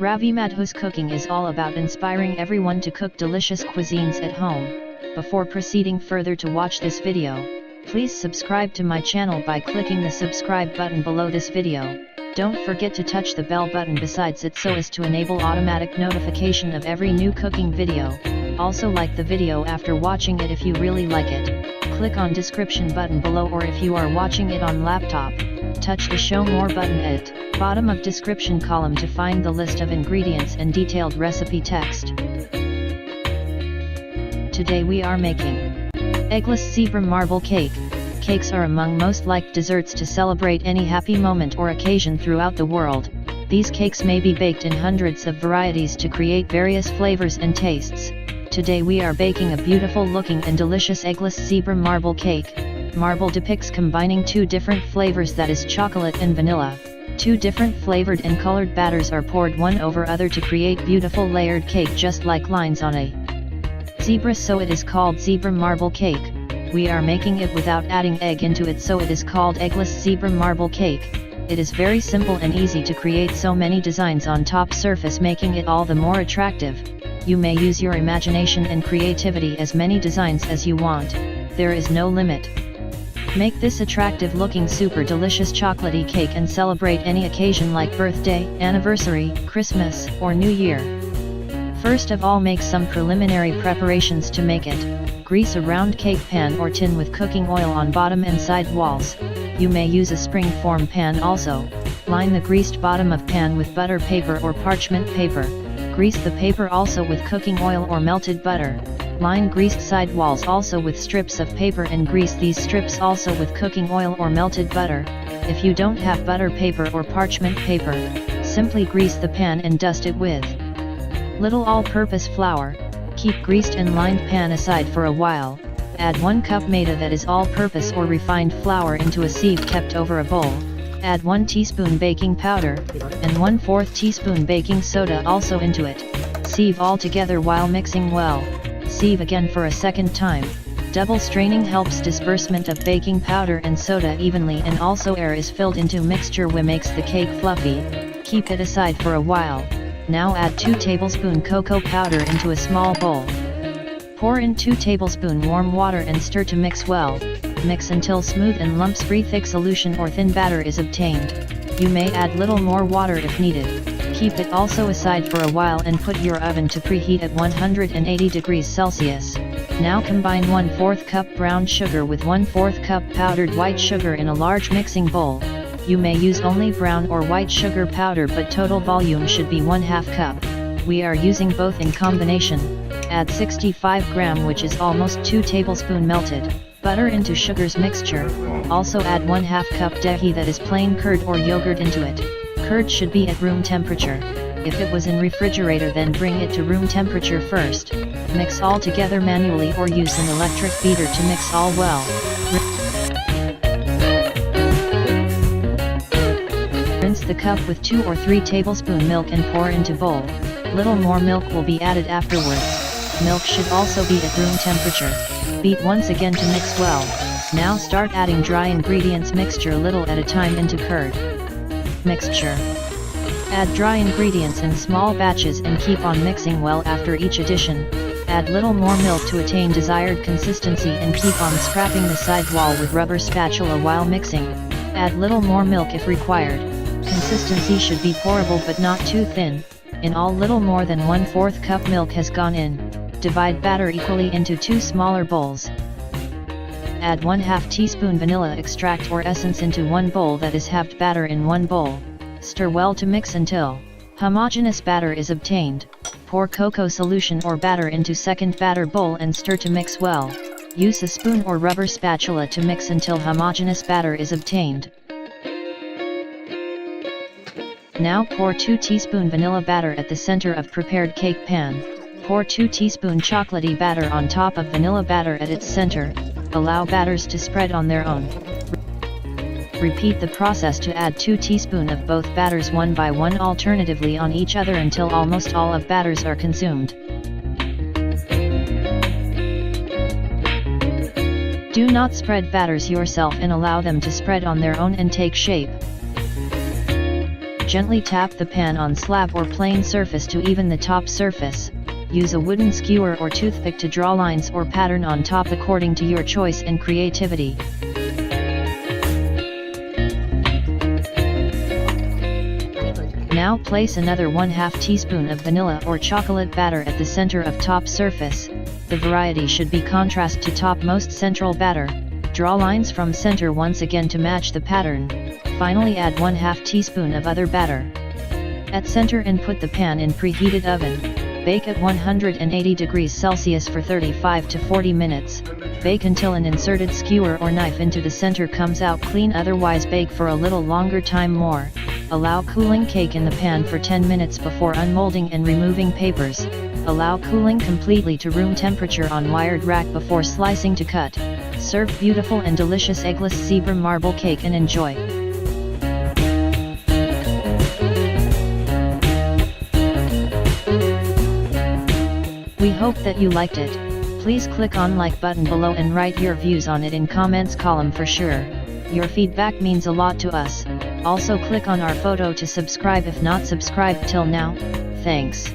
Ravi Madhu's cooking is all about inspiring everyone to cook delicious cuisines at home. Before proceeding further to watch this video, please subscribe to my channel by clicking the subscribe button below this video. Don't forget to touch the bell button besides it so as to enable automatic notification of every new cooking video. Also like the video after watching it if you really like it. Click on description button below, or if you are watching it on laptop, touch the show more button at bottom of description column to find the list of ingredients and detailed recipe text. Today we are making eggless zebra marble cake. Cakes are among most liked desserts to celebrate any happy moment or occasion throughout the world. These cakes may be baked in hundreds of varieties to create various flavors and tastes. Today we are baking a beautiful looking and delicious eggless zebra marble cake. Marble depicts combining two different flavors, that is chocolate and vanilla. Two different flavored and colored batters are poured one over other to create beautiful layered cake just like lines on a zebra, so it is called zebra marble cake. We are making it without adding egg into it, so it is called eggless zebra marble cake. It is very simple and easy to create so many designs on top surface, making it all the more attractive. You may use your imagination and creativity as many designs as you want. There is no limit. Make this attractive looking super delicious chocolatey cake and celebrate any occasion like birthday, anniversary, Christmas, or New Year. First of all, make some preliminary preparations to make it. Grease a round cake pan or tin with cooking oil on bottom and side walls. You may use a spring form pan also. Line the greased bottom of pan with butter paper or parchment paper. Grease the paper also with cooking oil or melted butter. Line greased side walls also with strips of paper and grease these strips also with cooking oil or melted butter. If you don't have butter paper or parchment paper, simply grease the pan and dust it with little all-purpose flour. Keep greased and lined pan aside for a while. Add 1 cup maida, that is all-purpose or refined flour, into a sieve kept over a bowl. Add 1 teaspoon baking powder, and 1/4 teaspoon baking soda also into it. Sieve all together while mixing well. Sieve again for a second time. Double straining helps disbursement of baking powder and soda evenly, and also air is filled into mixture which makes the cake fluffy. Keep it aside for a while. Now add 2 tablespoon cocoa powder into a small bowl. Pour in 2 tablespoon warm water and stir to mix well. Mix until smooth and lumps-free thick solution or thin batter is obtained. You may add little more water if needed. Keep it also aside for a while and put your oven to preheat at 180 degrees Celsius. Now combine 1/4 cup brown sugar with 1/4 cup powdered white sugar in a large mixing bowl. You may use only brown or white sugar powder, but total volume should be 1/2 cup. We are using both in combination. Add 65 gram, which is almost 2 tablespoon melted butter into sugar's mixture. Also add 1/2 cup dahi, that is plain curd or yogurt, into it. Curd should be at room temperature. If it was in refrigerator, then bring it to room temperature first. Mix all together manually or use an electric beater to mix all well. Rinse the cup with 2 or 3 tablespoon milk and pour into bowl. Little more milk will be added afterwards. Milk should also be at room temperature. Beat once again to mix well. Now start adding dry ingredients mixture little at a time into curd mixture. Add dry ingredients in small batches and keep on mixing well after each addition. Add little more milk to attain desired consistency and keep on scraping the side wall with rubber spatula while mixing. Add little more milk if required. Consistency should be pourable but not too thin. In all, little more than 1/4 cup milk has gone in. Divide batter equally into 2 smaller bowls. Add 1/2 teaspoon vanilla extract or essence into 1 bowl, that is halved batter in 1 bowl. Stir well to mix until homogeneous batter is obtained. Pour cocoa solution or batter into second batter bowl and stir to mix well. Use a spoon or rubber spatula to mix until homogeneous batter is obtained. Now pour 2 teaspoon vanilla batter at the center of prepared cake pan. Pour 2 teaspoon chocolaty batter on top of vanilla batter at its center. Allow batters to spread on their own. Repeat the process to add 2 teaspoon of both batters one by one alternatively on each other until almost all of batters are consumed. Do not spread batters yourself and allow them to spread on their own and take shape. Gently tap the pan on slab or plain surface to even the top surface. Use a wooden skewer or toothpick to draw lines or pattern on top according to your choice and creativity. Now place another 1/2 teaspoon of vanilla or chocolate batter at the center of top surface. The variety should be contrast to topmost central batter. Draw lines from center once again to match the pattern. Finally add 1/2 teaspoon of other batter. At center and put the pan in preheated oven. Bake at 180 degrees Celsius for 35 to 40 minutes. Bake until an inserted skewer or knife into the center comes out clean, otherwise bake for a little longer time more. Allow cooling cake in the pan for 10 minutes before unmolding and removing papers. Allow cooling completely to room temperature on wired rack before slicing to cut. Serve beautiful and delicious eggless zebra marble cake and enjoy. We hope that you liked it. Please click on like button below and write your views on it in comments column for sure. Your feedback means a lot to us. Also click on our photo to subscribe if not subscribed till now. Thanks.